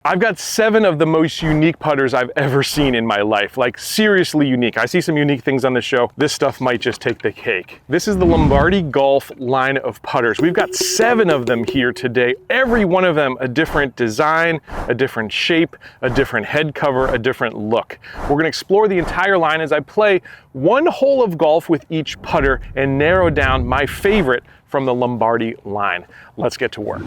I've got 7 of the most unique putters I've ever seen in my life, like seriously unique. I see some unique things on the show. This stuff might just take the cake. This is the Lombardi Golf line of putters. We've got 7 of them here today. Every one of them a different design, a different shape, a different head cover, a different look. We're gonna explore the entire line as I play one hole of golf with each putter and narrow down my favorite from the Lombardi line. Let's get to work.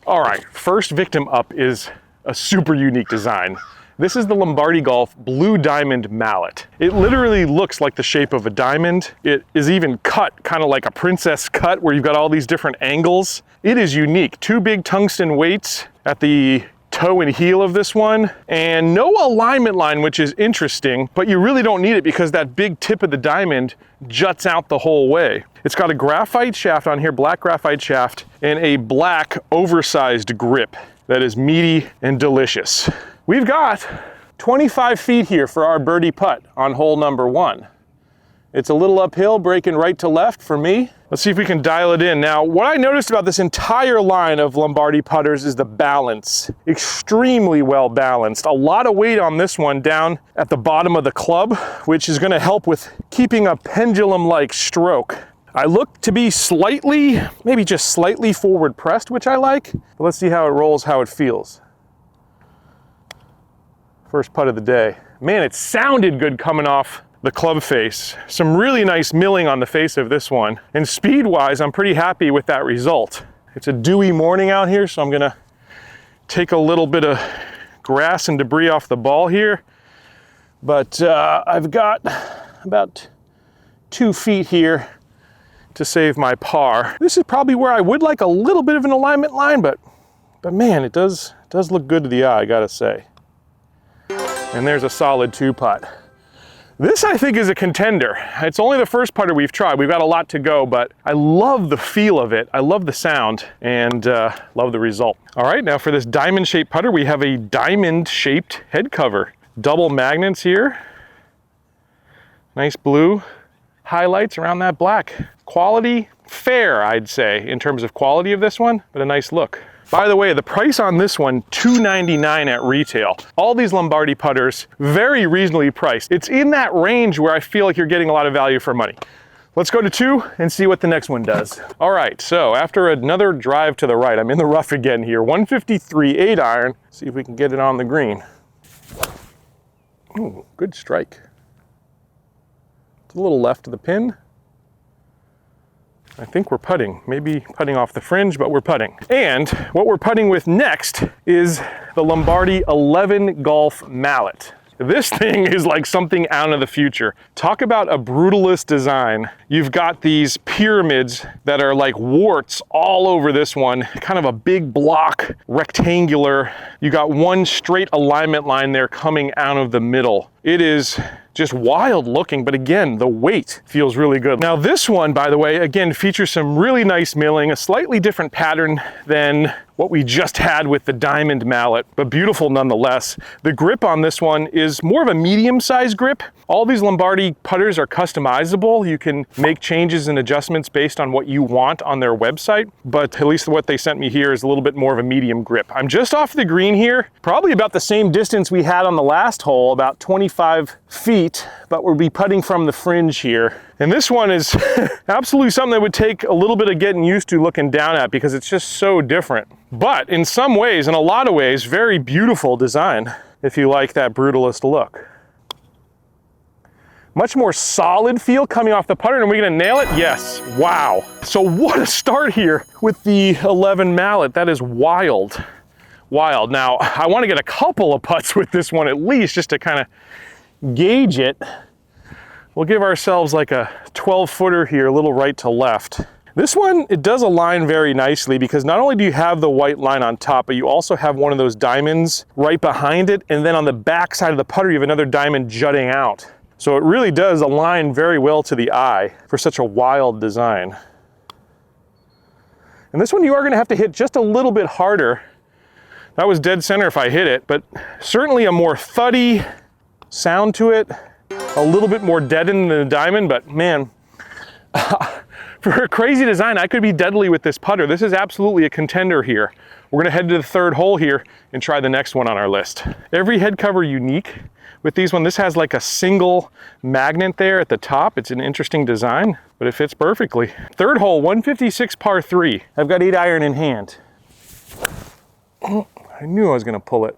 All right, first victim up is a super unique design. This is the Lombardi Golf Blue Diamond Mallet. It literally looks like the shape of a diamond. It is even cut kind of like a princess cut where you've got all these different angles. It is unique. 2 big tungsten weights at the toe and heel of this one, and no alignment line, which is interesting, but you really don't need it because that big tip of the diamond juts out the whole way. It's got a graphite shaft on here, black graphite shaft, and a black oversized grip that is meaty and delicious. We've got 25 feet here for our birdie putt on hole number 1. It's a little uphill, breaking right to left for me. Let's see if we can dial it in. Now, what I noticed about this entire line of Lombardi putters is the balance. Extremely well balanced. A lot of weight on this one down at the bottom of the club, which is gonna help with keeping a pendulum-like stroke. I look to be slightly, maybe just slightly forward pressed, which I like. But let's see how it rolls, how it feels. First putt of the day. Man, it sounded good coming off the club face. Some really nice milling on the face of this one. And speed-wise, I'm pretty happy with that result. It's a dewy morning out here, so I'm gonna take a little bit of grass and debris off the ball here. But I've got about 2 feet here to save my par. This is probably where I would like a little bit of an alignment line, but man, it does look good to the eye, I gotta say. And there's a solid 2-putt. This, I think, is a contender. It's only the first putter we've tried. We've got a lot to go, but I love the feel of it. I love the sound and love the result. All right, now for this diamond-shaped putter, we have a diamond-shaped head cover. Double magnets here. Nice blue highlights around that black. Quality, fair, I'd say, in terms of quality of this one, but a nice look. By the way, the price on this one, $299 at retail. All these Lombardi putters, very reasonably priced. It's in that range where I feel like you're getting a lot of value for money. Let's go to 2 and see what the next one does. All right, so after another drive to the right, I'm in the rough again here. 153 8-iron. See if we can get it on the green. Ooh, good strike. It's a little left of the pin. I think we're putting, maybe putting off the fringe, but we're putting. And what we're putting with next is the Lombardi 11 Golf Mallet. This thing is like something out of the future. Talk about a brutalist design. You've got these pyramids that are like warts all over this one, kind of a big block, rectangular. You got one straight alignment line there coming out of the middle. It is just wild looking, but again, the weight feels really good. Now this one, by the way, again, features some really nice milling, a slightly different pattern than what we just had with the diamond mallet, but beautiful nonetheless. The grip on this one is more of a medium-sized grip. All these Lombardi putters are customizable. You can make changes and adjustments based on what you want on their website, but at least what they sent me here is a little bit more of a medium grip. I'm just off the green here, probably about the same distance we had on the last hole, about 25 feet, but we'll be putting from the fringe here. And this one is absolutely something that would take a little bit of getting used to looking down at because it's just so different. But in some ways, in a lot of ways, very beautiful design if you like that brutalist look. Much more solid feel coming off the putter, and are we gonna nail it? Yes, wow. So what a start here with the 11 mallet. That is wild, wild. Now, I wanna get a couple of putts with this one at least just to kind of gauge it. We'll give ourselves like a 12-footer here, a little right to left. This one, it does align very nicely because not only do you have the white line on top, but you also have one of those diamonds right behind it, and then on the back side of the putter, you have another diamond jutting out. So it really does align very well to the eye for such a wild design. And this one you are gonna have to hit just a little bit harder. That was dead center if I hit it, but certainly a more thuddy sound to it, a little bit more deadened than the diamond, but man, For a crazy design, I could be deadly with this putter. This is absolutely a contender here. We're gonna head to the third hole here and try the next one on our list. Every head cover unique. With these one, this has like a single magnet there at the top. It's an interesting design, but it fits perfectly. Third hole, 156 par 3. I've got 8-iron in hand. Oh, I knew I was gonna pull it.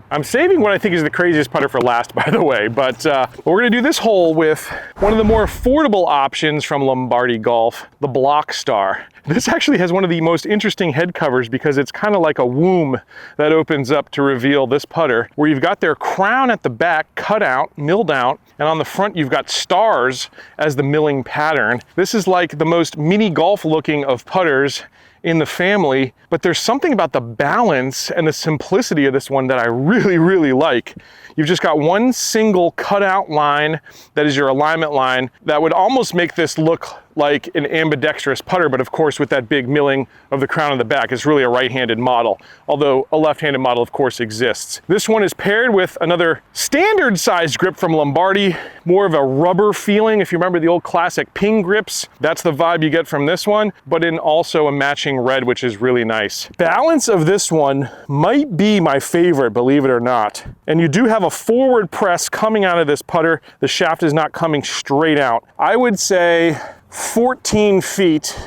I'm saving what I think is the craziest putter for last, by the way, but we're gonna do this hole with one of the more affordable options from Lombardi Golf, the Block Star. This actually has one of the most interesting head covers because it's kind of like a womb that opens up to reveal this putter, where you've got their crown at the back cut out, milled out, and on the front you've got stars as the milling pattern. This is like the most mini golf looking of putters in the family, but there's something about the balance and the simplicity of this one that I really, really like. You've just got one single cutout line that is your alignment line that would almost make this look like an ambidextrous putter, but of course with that big milling of the crown of the back, it's really a right-handed model, although a left-handed model of course exists. This one is paired with another standard sized grip from Lombardi, more of a rubber feeling. If you remember the old classic ping grips, that's the vibe you get from this one, but in also a matching red, which is really nice. Balance of this one might be my favorite, believe it or not. And you do have a forward press coming out of this putter. The shaft is not coming straight out. I would say 14 feet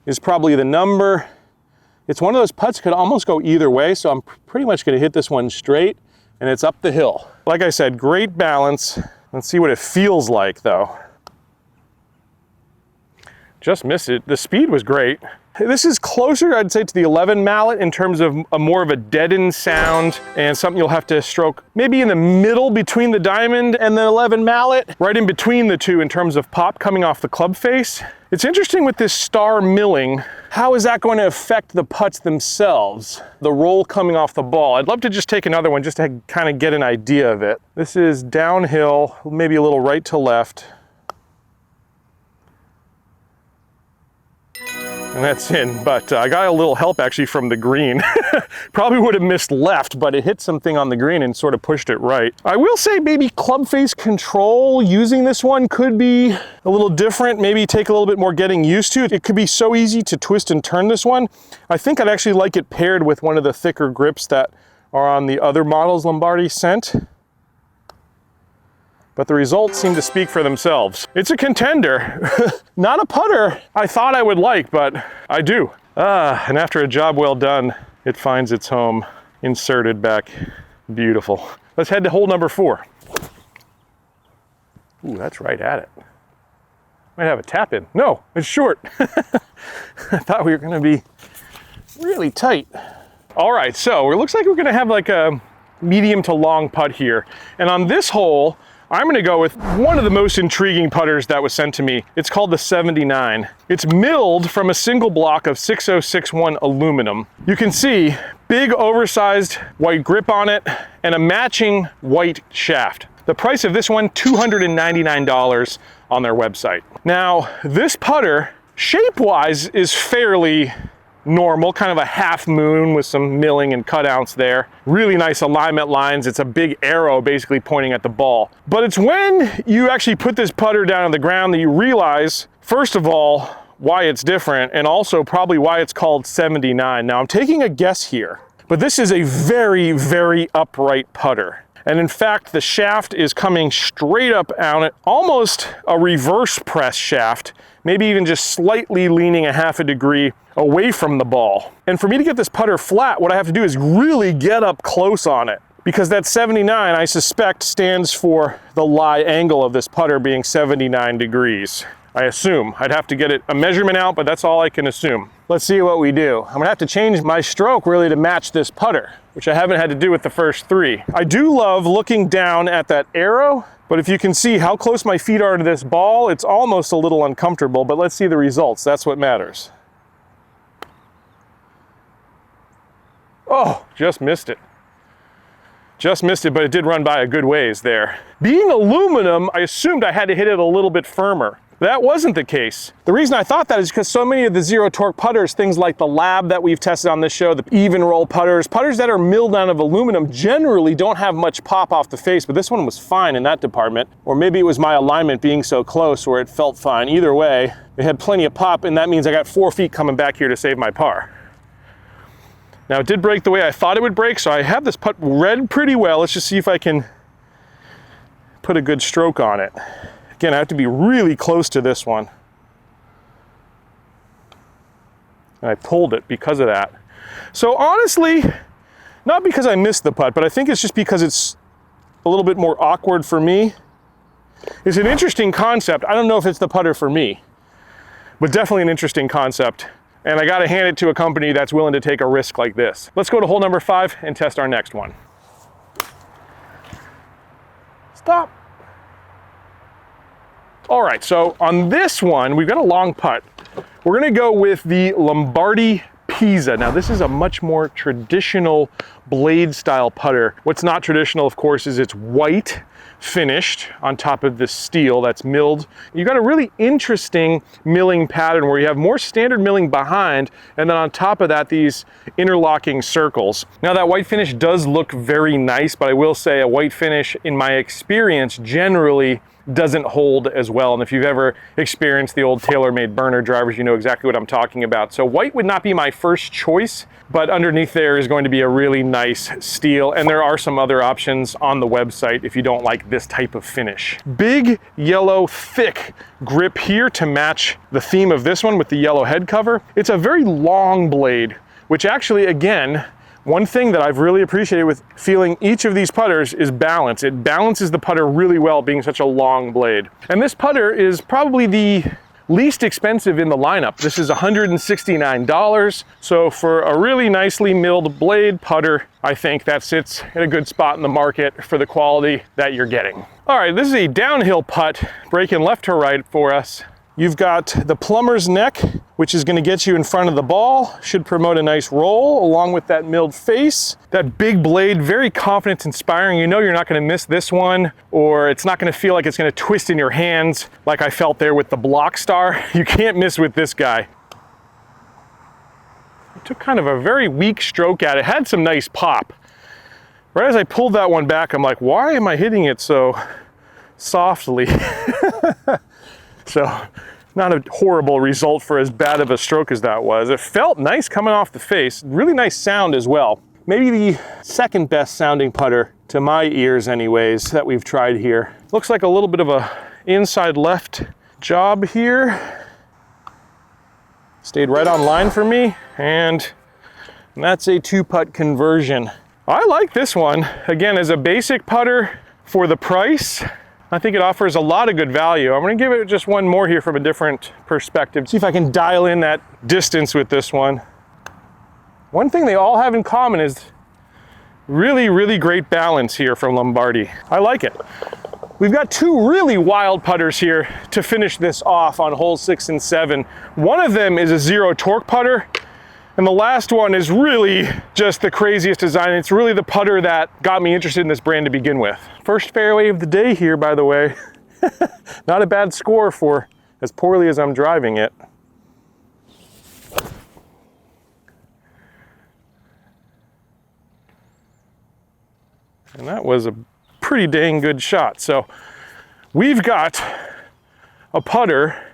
is probably the number. It's one of those putts could almost go either way, so I'm pretty much gonna hit this one straight, and it's up the hill. Like I said, great balance. Let's see what it feels like though. Just missed it. The speed was great. This is closer, I'd say, to the 11 mallet in terms of a more of a deadened sound and something you'll have to stroke maybe in the middle between the diamond and the 11 mallet, right in between the two in terms of pop coming off the club face. It's interesting with this star milling, how is that going to affect the putts themselves? The roll coming off the ball. I'd love to just take another one just to kind of get an idea of it. This is downhill, maybe a little right to left. And that's in, but I got a little help actually from the green. Probably would have missed left, but it hit something on the green and sort of pushed it right. I will say maybe club face control using this one could be a little different, maybe take a little bit more getting used to. It could be so easy to twist and turn this one. I think I'd actually like it paired with one of the thicker grips that are on the other models Lombardi sent. But the results seem to speak for themselves. It's a contender. Not a putter I thought I would like, but I do. And after a job well done, it finds its home inserted back. Beautiful. Let's head to hole number 4. Ooh, that's right at it. Might have a tap in. No, it's short. I thought we were gonna be really tight. All right, so it looks like we're gonna have like a medium to long putt here. And on this hole, I'm gonna go with one of the most intriguing putters that was sent to me. It's called the 79. It's milled from a single block of 6061 aluminum. You can see big oversized white grip on it and a matching white shaft. The price of this one, $299 on their website. Now, this putter, shape-wise, is fairly normal, kind of a half moon with some milling and cutouts there. Really nice alignment lines. It's a big arrow basically pointing at the ball. But it's when you actually put this putter down on the ground that you realize, first of all, why it's different, and also probably why it's called 79. Now I'm taking a guess here, but this is a very, very upright putter. And in fact, the shaft is coming straight up on it, almost a reverse press shaft, maybe even just slightly leaning a half a degree away from the ball. And for me to get this putter flat, what I have to do is really get up close on it, because that 79, I suspect, stands for the lie angle of this putter being 79 degrees. I assume. I'd have to get a measurement out, but that's all I can assume. Let's see what we do. I'm gonna have to change my stroke really to match this putter, which I haven't had to do with the first 3. I do love looking down at that arrow, but if you can see how close my feet are to this ball, it's almost a little uncomfortable, but let's see the results. That's what matters. Oh, just missed it. Just missed it, but it did run by a good ways there. Being aluminum, I assumed I had to hit it a little bit firmer. that wasn't the case. The reason I thought that is because so many of the zero torque putters, things like the Lab that we've tested on this show, the even roll putters that are milled out of aluminum generally don't have much pop off the face, but this one was fine in that department. Or maybe it was my alignment being so close where it felt fine. Either way, it had plenty of pop, and that means I got 4 feet coming back here to save my par. Now it did break the way I thought it would break, so I have this putt read pretty well. Let's just see if I can put a good stroke on it. Again, I have to be really close to this one. And I pulled it because of that. So honestly, not because I missed the putt, but I think it's just because it's a little bit more awkward for me. It's an interesting concept. I don't know if it's the putter for me, but definitely an interesting concept. And I gotta hand it to a company that's willing to take a risk like this. Let's go to hole number 5 and test our next one. Stop. All right, so on this one, we've got a long putt. We're gonna go with the Lombardi Pisa. Now this is a much more traditional blade style putter. What's not traditional, of course, is it's white finished on top of this steel that's milled. You got a really interesting milling pattern where you have more standard milling behind, and then on top of that, these interlocking circles. Now that white finish does look very nice, but I will say a white finish, in my experience, generally doesn't hold as well. And if you've ever experienced the old TaylorMade burner drivers, you know exactly what I'm talking about. So white would not be my first choice, but underneath there is going to be a really nice steel. And there are some other options on the website if you don't like this type of finish. Big yellow thick grip here to match the theme of this one with the yellow head cover. It's a very long blade, which actually, again, one thing that I've really appreciated with feeling each of these putters is balance. It balances the putter really well, being such a long blade. And this putter is probably the least expensive in the lineup. This is $169. So for a really nicely milled blade putter, I think that sits in a good spot in the market for the quality that you're getting. All right, this is a downhill putt, breaking left to right for us. You've got the plumber's neck, which is going to get you in front of the ball, should promote a nice roll along with that milled face. That big blade, very confidence inspiring. You know you're not going to miss this one, or it's not going to feel like it's going to twist in your hands like I felt there with the Block Star. You can't miss with this guy. I took kind of a very weak stroke at it, had some nice pop. Right as I pulled that one back, I'm like, why am I hitting it so softly? So, not a horrible result for as bad of a stroke as that was. It felt nice coming off the face, really nice sound as well. Maybe the second best sounding putter, to my ears anyways, that we've tried here. Looks like a little bit of a inside left job here. Stayed right on line for me, and that's a 2-putt conversion. I like this one. Again, as a basic putter for the price, I think it offers a lot of good value. I'm gonna give it just one more here from a different perspective. See if I can dial in that distance with this one. One thing they all have in common is really, really great balance here from Lombardi. I like it. We've got 2 really wild putters here to finish this off on holes 6 and 7. One of them is a zero torque putter, and the last one is really just the craziest design. It's really the putter that got me interested in this brand to begin with. First fairway of the day here, by the way. Not a bad score for as poorly as I'm driving it. And that was a pretty dang good shot. So we've got a putter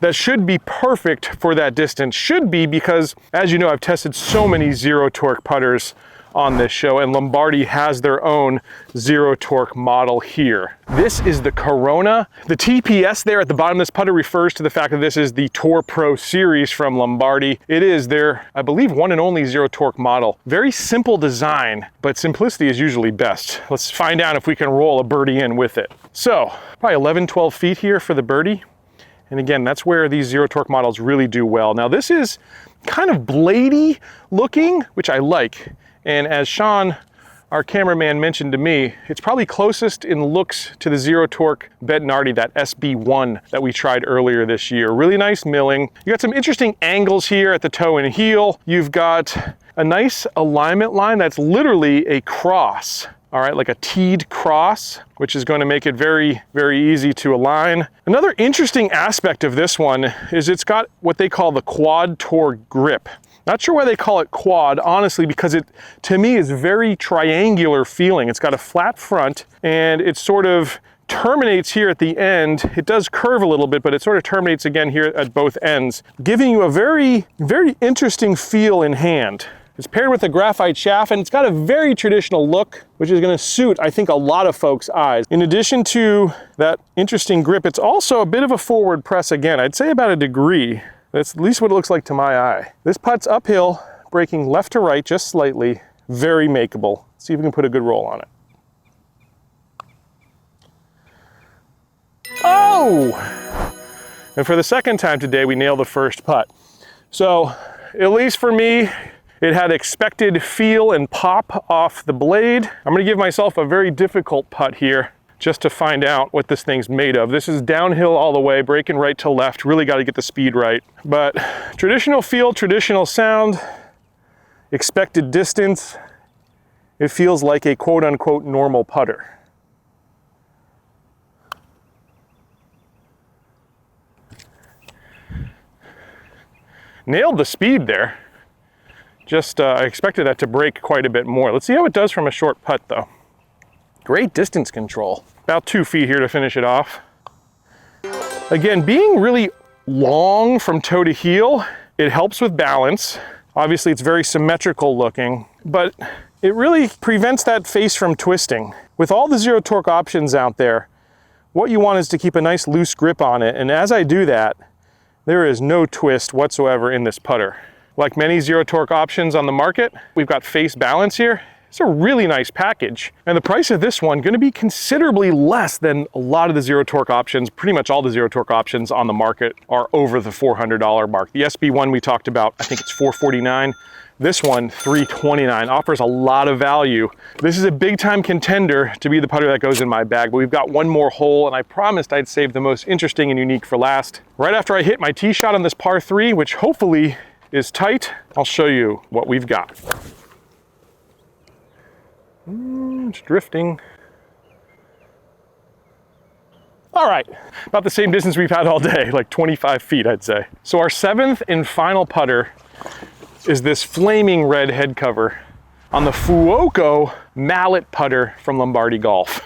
that should be perfect for that distance. Should be, because as you know, I've tested so many zero torque putters on this show, and Lombardi has their own zero torque model here. This is the Corona. The TPS there at the bottom of this putter refers to the fact that this is the Tour Pro series from Lombardi. It is their, I believe, one and only zero torque model. Very simple design, but simplicity is usually best. Let's find out if we can roll a birdie in with it. So probably 11, 12 feet here for the birdie. And again, that's where these zero torque models really do well. Now this is kind of bladey looking, which I like. And as Sean, our cameraman, mentioned to me, it's probably closest in looks to the zero torque Bettinardi, that SB1 that we tried earlier this year. Really nice milling. You got some interesting angles here at the toe and heel. You've got a nice alignment line that's literally a cross all right, like a teed cross, which is going to make it very, very easy to align. Another interesting aspect of this one is it's got what they call the quad tour grip. Not sure why they call it quad, honestly, because it, to me, is very triangular feeling. It's got a flat front and it sort of terminates here at the end. It does curve a little bit, but it sort of terminates again here at both ends, giving you a very, very interesting feel in hand. It's paired with a graphite shaft and it's got a very traditional look, which is going to suit, I think, a lot of folks' eyes. In addition to that interesting grip, it's also a bit of a forward press again. I'd say about a degree. That's at least what it looks like to my eye. This putt's uphill, breaking left to right just slightly, very makeable. Let's see if we can put a good roll on it. Oh! And for the second time today, we nailed the first putt. So, at least for me, it had expected feel and pop off the blade. I'm gonna give myself a very difficult putt here just to find out what this thing's made of. This is downhill all the way, breaking right to left. Really got to get the speed right. But traditional feel, traditional sound, expected distance. It feels like a quote unquote normal putter. Nailed the speed there. Just, I expected that to break quite a bit more. Let's see how it does from a short putt though. Great distance control. About 2 feet here to finish it off. Again, being really long from toe to heel, it helps with balance. Obviously it's very symmetrical looking, but it really prevents that face from twisting. With all the zero torque options out there, what you want is to keep a nice loose grip on it. And as I do that, there is no twist whatsoever in this putter. Like many zero torque options on the market, we've got face balance here. It's a really nice package. And the price of this one going to be considerably less than a lot of the zero torque options. Pretty much all the zero torque options on the market are over the $400 mark. The SB1 we talked about, I think it's $449. This one, $329, offers a lot of value. This is a big time contender to be the putter that goes in my bag, but we've got one more hole and I promised I'd save the most interesting and unique for last. Right after I hit my tee shot on this par 3, which hopefully is tight, I'll show you what we've got. It's drifting. All right, about the same distance we've had all day, like 25 feet, I'd say. So our 7th and final putter is this flaming red head cover on the Fuoco mallet putter from Lombardi Golf.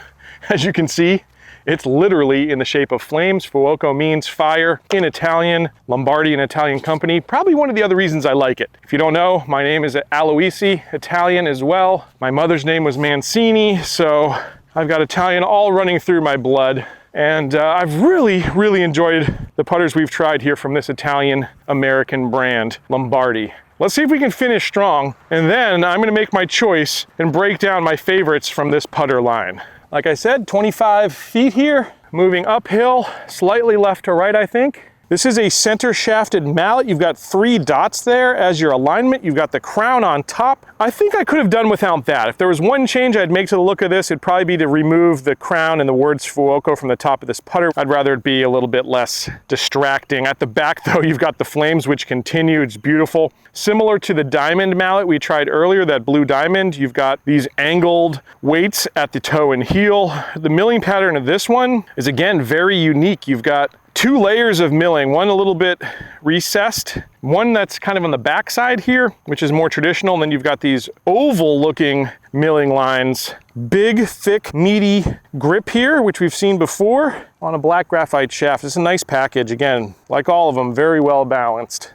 As you can see, it's literally in the shape of flames. Fuoco means fire in Italian. Lombardi, an Italian company. Probably one of the other reasons I like it. If you don't know, my name is Aloisi, Italian as well. My mother's name was Mancini, so I've got Italian all running through my blood. And I've really, really enjoyed the putters we've tried here from this Italian-American brand, Lombardi. Let's see if we can finish strong, and then I'm gonna make my choice and break down my favorites from this putter line. Like I said, 25 feet here, moving uphill, slightly left to right, I think. This is a center shafted mallet. You've got 3 dots there as your alignment. You've got the crown on top. I think I could have done without that. If there was one change I'd make to the look of this, it'd probably be to remove the crown and the words Fuoco from the top of this putter. I'd rather it be a little bit less distracting. At the back though, you've got the flames which continue. It's beautiful. Similar to the diamond mallet we tried earlier, that blue diamond, you've got these angled weights at the toe and heel. The milling pattern of this one is again very unique. You've got 2 layers of milling, one a little bit recessed, one that's kind of on the back side here, which is more traditional, and then you've got these oval looking milling lines. Big, thick, meaty grip here, which we've seen before on a black graphite shaft. It's a nice package, again, like all of them, very well balanced.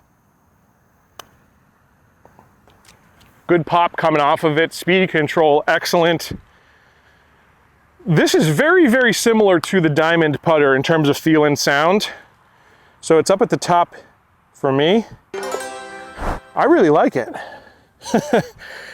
Good pop coming off of it, speed control, excellent. This is very, very similar to the diamond putter in terms of feel and sound. So it's up at the top for me. I really like it.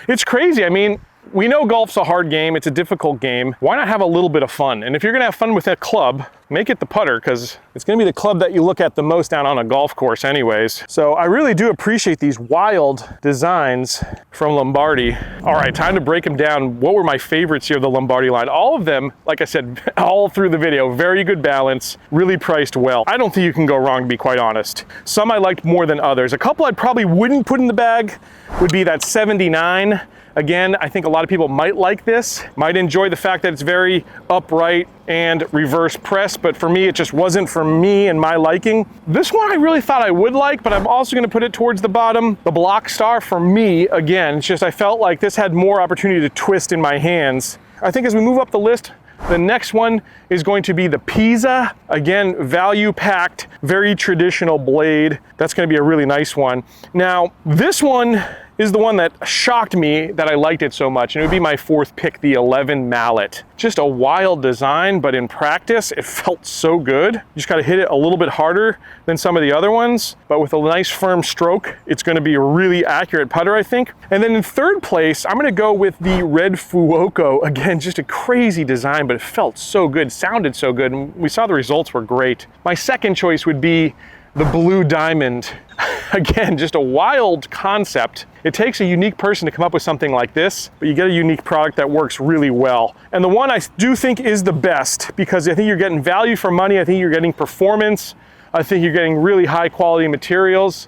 It's crazy. I mean, we know golf's a hard game. It's a difficult game. Why not have a little bit of fun? And if you're gonna have fun with a club, make it the putter, because it's gonna be the club that you look at the most down on a golf course anyways. So I really do appreciate these wild designs from Lombardi. All right, time to break them down. What were my favorites here of the Lombardi line? All of them, like I said, all through the video, very good balance, really priced well. I don't think you can go wrong, to be quite honest. Some I liked more than others. A couple I probably wouldn't put in the bag would be that 79 Again, I think a lot of people might like this, might enjoy the fact that it's very upright and reverse press, but for me, it just wasn't for me and my liking. This one I really thought I would like, but I'm also gonna put it towards the bottom. The Block Star, for me, again, it's just I felt like this had more opportunity to twist in my hands. I think as we move up the list, the next one is going to be the Pisa. Again, value-packed, very traditional blade. That's gonna be a really nice one. Now, this one is the one that shocked me that I liked it so much, and it would be my fourth pick, the 11 mallet. Just a wild design, but in practice, it felt so good. You just gotta hit it a little bit harder than some of the other ones, but with a nice firm stroke, it's gonna be a really accurate putter, I think. And then in third place, I'm gonna go with the red Fuoco. Again, just a crazy design, but it felt so good, sounded so good, and we saw the results were great. My second choice would be the blue diamond. Again, just a wild concept. It takes a unique person to come up with something like this, but you get a unique product that works really well. And the one I do think is the best, because I think you're getting value for money, I think you're getting performance, I think you're getting really high quality materials,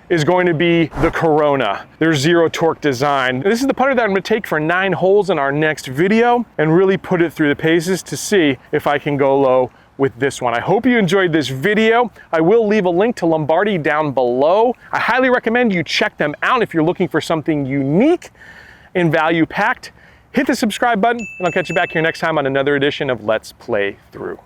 is going to be the Corona, their zero torque design. This is the putter that I'm gonna take for 9 holes in our next video and really put it through the paces to see if I can go low with this one. I hope you enjoyed this video. I will leave a link to Lombardi down below. I highly recommend you check them out if you're looking for something unique and value packed. Hit the subscribe button and I'll catch you back here next time on another edition of Let's Play Through.